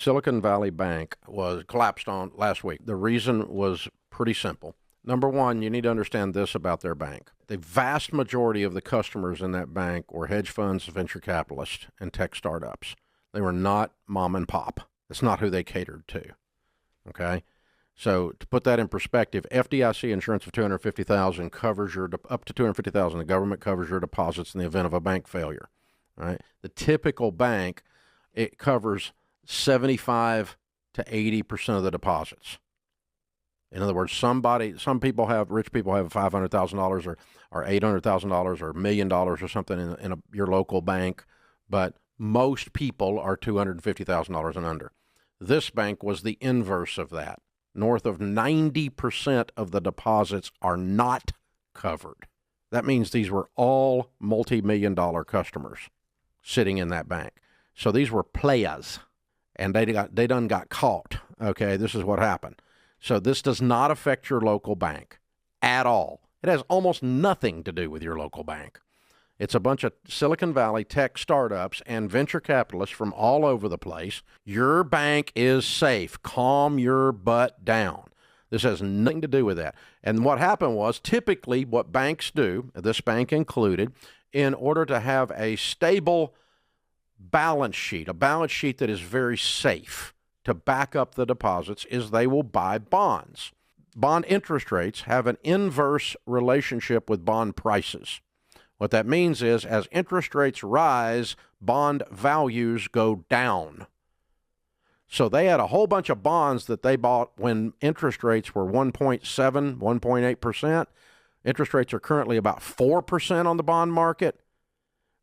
Silicon Valley Bank was collapsed on last week. The reason was pretty simple. Number one, you need to understand this about their bank. The vast majority of the customers in that bank were hedge funds, venture capitalists, and tech startups. They were not mom and pop. That's not who they catered to. Okay? So to put that in perspective, FDIC insurance of $250,000 covers your up to $250,000. The government covers your deposits in the event of a bank failure. All right? The typical bank, it covers 75 to 80% of the deposits. In other words, rich people have $500,000 or $800,000 or $1 million or something in your local bank, but most people are $250,000 and under. This bank was the inverse of that. North of 90% of the deposits are not covered. That means these were all multi-million-dollar customers sitting in that bank. So these were players, and they done got caught. Okay, this is what happened. So this does not affect your local bank at all. It has almost nothing to do with your local bank. It's a bunch of Silicon Valley tech startups and venture capitalists from all over the place. Your bank is safe. Calm your butt down. This has nothing to do with that. And what happened was, typically what banks do, this bank included, in order to have a stable balance sheet, a balance sheet that is very safe to back up the deposits, is they will buy bonds. Bond interest rates have an inverse relationship with bond prices. What that means is, as interest rates rise, bond values go down. So they had a whole bunch of bonds that they bought when interest rates were 1.7, 1.8%. Interest rates are currently about 4% on the bond market,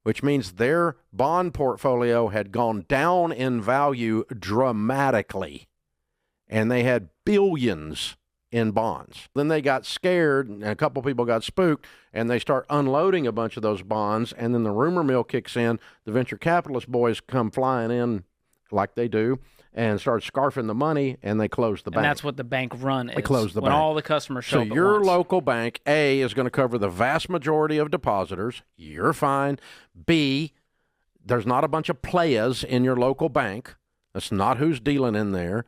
which means their bond portfolio had gone down in value dramatically, and they had billions in bonds. Then they got scared, and a couple people got spooked, and they start unloading a bunch of those bonds, and then the rumor mill kicks in. The venture capitalist boys come flying in like they do and start scarfing the money, and they close the bank. And that's what the bank run is. They close the when bank. all the customers show up So at your once. local bank, A, is going to cover the vast majority of depositors. You're fine. B, there's not a bunch of players in your local bank. That's not who's dealing in there.